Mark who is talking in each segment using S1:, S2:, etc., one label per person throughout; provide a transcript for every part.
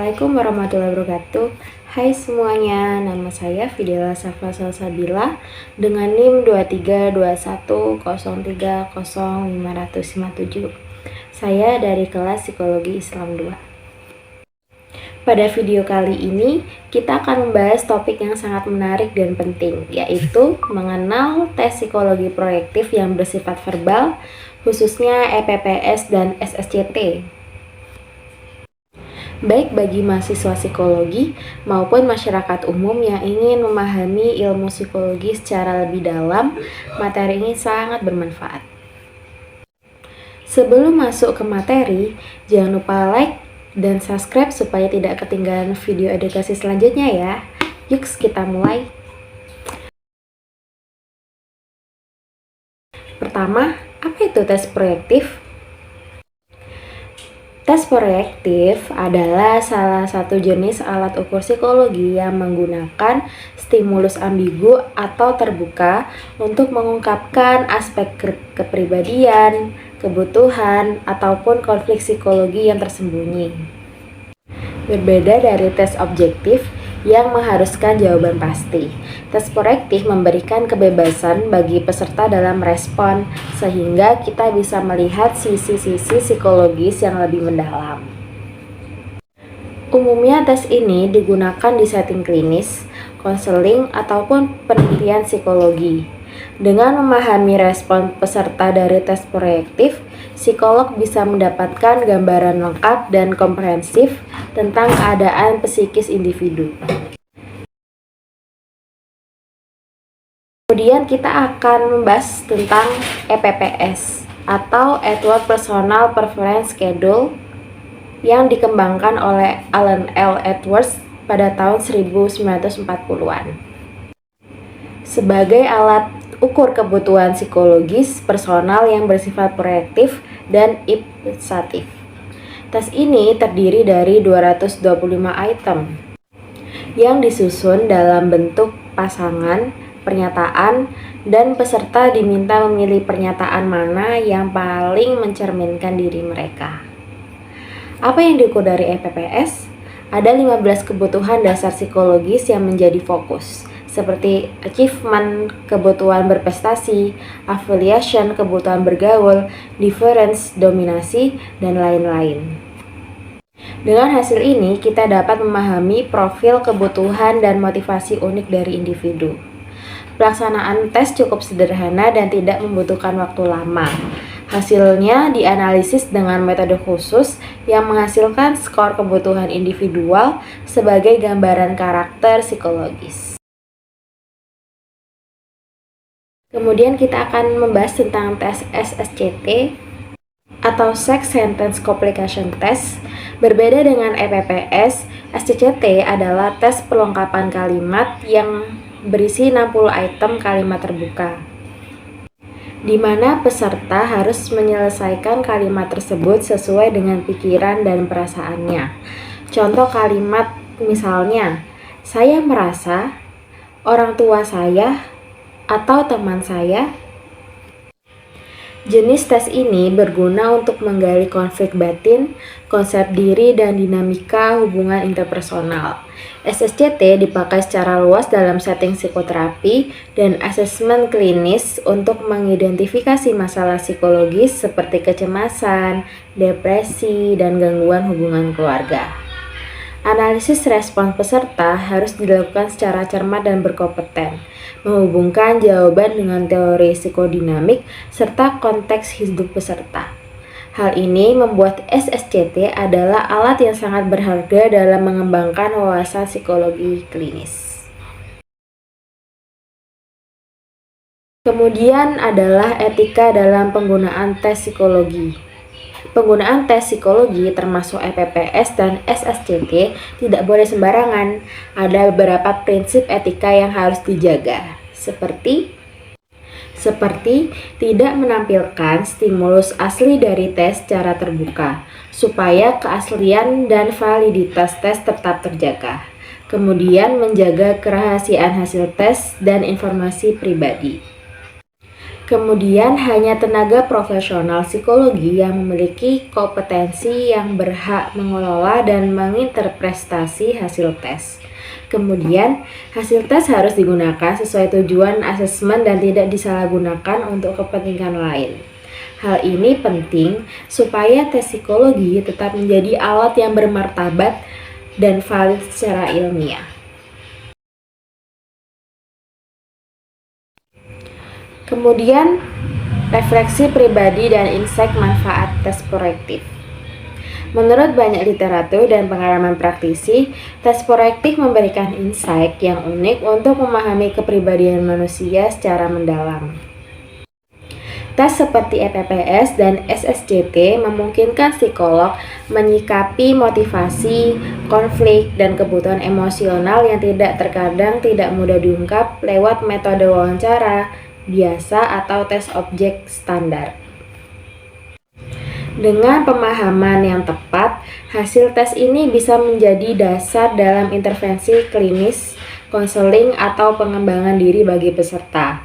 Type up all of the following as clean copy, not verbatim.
S1: Assalamualaikum warahmatullahi wabarakatuh. Hai semuanya, nama saya Fidela Safa Salsabila dengan NIM 2321030557. Saya dari kelas Psikologi Islam 2. Pada video kali ini, kita akan membahas topik yang sangat menarik dan penting, yaitu mengenal tes psikologi proyektif yang bersifat verbal, khususnya EPPS dan SSCT. Baik bagi mahasiswa psikologi maupun masyarakat umum yang ingin memahami ilmu psikologi secara lebih dalam, materi ini sangat bermanfaat. Sebelum masuk ke materi, jangan lupa like dan subscribe supaya tidak ketinggalan video edukasi selanjutnya ya. Yuk kita mulai. Pertama, apa itu tes proyektif? Tes proyektif adalah salah satu jenis alat ukur psikologi yang menggunakan stimulus ambigu atau terbuka untuk mengungkapkan aspek kepribadian, kebutuhan, ataupun konflik psikologi yang tersembunyi. Berbeda dari tes objektif yang mengharuskan jawaban pasti, tes proyektif memberikan kebebasan bagi peserta dalam respon, sehingga kita bisa melihat sisi-sisi psikologis yang lebih mendalam. Umumnya tes ini digunakan di setting klinis, konseling, ataupun penelitian psikologi. Dengan memahami respon peserta dari tes proyektif, psikolog bisa mendapatkan gambaran lengkap dan komprehensif tentang keadaan psikis individu. Kemudian kita akan membahas tentang EPPS atau Edward Personal Preference Schedule yang dikembangkan oleh Alan L. Edwards pada tahun 1940-an. Sebagai alat ukur kebutuhan psikologis personal yang bersifat proyektif dan ipsatif. Tes ini terdiri dari 225 item yang disusun dalam bentuk pasangan, pernyataan, dan peserta diminta memilih pernyataan mana yang paling mencerminkan diri mereka. Apa yang diukur dari EPPS? Ada 15 kebutuhan dasar psikologis yang menjadi fokus, seperti achievement, kebutuhan berprestasi, affiliation, kebutuhan bergaul, difference, dominasi, dan lain-lain. Dengan hasil ini, kita dapat memahami profil kebutuhan dan motivasi unik dari individu. Pelaksanaan tes cukup sederhana dan tidak membutuhkan waktu lama. Hasilnya dianalisis dengan metode khusus yang menghasilkan skor kebutuhan individual sebagai gambaran karakter psikologis. Kemudian kita akan membahas tentang tes SSCT atau Sex Sentence Complication Test. Berbeda dengan EPPS, SSCT adalah tes perlengkapan kalimat yang berisi 60 item kalimat terbuka, di mana peserta harus menyelesaikan kalimat tersebut sesuai dengan pikiran dan perasaannya. Contoh kalimat misalnya, saya merasa, orang tua saya, atau teman saya. Jenis tes ini berguna untuk menggali konflik batin, konsep diri, dan dinamika hubungan interpersonal. SSCT dipakai secara luas dalam setting psikoterapi dan asesmen klinis untuk mengidentifikasi masalah psikologis seperti kecemasan, depresi, dan gangguan hubungan keluarga. Analisis respon peserta harus dilakukan secara cermat dan berkompeten, menghubungkan jawaban dengan teori psikodinamik serta konteks hidup peserta. Hal ini membuat SSCT adalah alat yang sangat berharga dalam mengembangkan wawasan psikologi klinis. Kemudian adalah etika dalam penggunaan tes psikologi. Penggunaan tes psikologi termasuk EPPS dan SSCT tidak boleh sembarangan. Ada beberapa prinsip etika yang harus dijaga, seperti tidak menampilkan stimulus asli dari tes secara terbuka, supaya keaslian dan validitas tes tetap terjaga. Kemudian menjaga kerahasiaan hasil tes dan informasi pribadi. Kemudian hanya tenaga profesional psikologi yang memiliki kompetensi yang berhak mengelola dan menginterpretasi hasil tes. Kemudian, hasil tes harus digunakan sesuai tujuan asesmen dan tidak disalahgunakan untuk kepentingan lain. Hal ini penting supaya tes psikologi tetap menjadi alat yang bermartabat dan valid secara ilmiah. Kemudian, refleksi pribadi dan insight manfaat tes proyektif. Menurut banyak literatur dan pengalaman praktisi, tes proyektif memberikan insight yang unik untuk memahami kepribadian manusia secara mendalam. Tes seperti EPPS dan SSCT memungkinkan psikolog menyikapi motivasi, konflik, dan kebutuhan emosional yang terkadang tidak mudah diungkap lewat metode wawancara biasa atau tes objek standar. Dengan pemahaman yang tepat, hasil tes ini bisa menjadi dasar dalam intervensi klinis, konseling, atau pengembangan diri bagi peserta.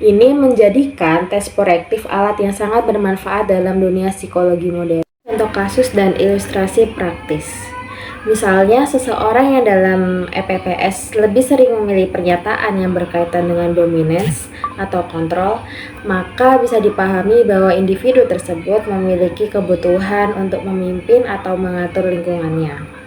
S1: Ini menjadikan tes proyektif alat yang sangat bermanfaat dalam dunia psikologi modern. Untuk kasus dan ilustrasi praktis. Misalnya, seseorang yang dalam EPPS lebih sering memilih pernyataan yang berkaitan dengan dominance atau kontrol, maka bisa dipahami bahwa individu tersebut memiliki kebutuhan untuk memimpin atau mengatur lingkungannya.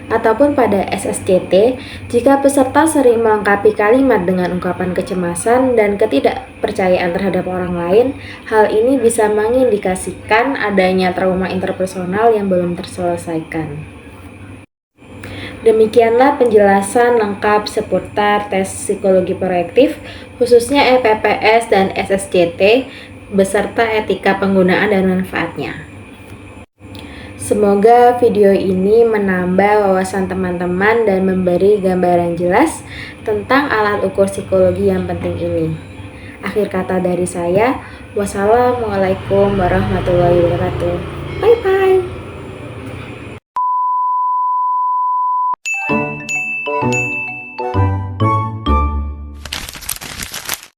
S1: Ataupun pada SSCT, jika peserta sering melengkapi kalimat dengan ungkapan kecemasan dan ketidakpercayaan terhadap orang lain, hal ini bisa mengindikasikan adanya trauma interpersonal yang belum terselesaikan. Demikianlah penjelasan lengkap seputar tes psikologi proyektif, khususnya EPPS dan SSCT, beserta etika penggunaan dan manfaatnya. Semoga video ini menambah wawasan teman-teman dan memberi gambaran jelas tentang alat ukur psikologi yang penting ini. Akhir kata dari saya, wassalamualaikum warahmatullahi wabarakatuh. Bye-bye.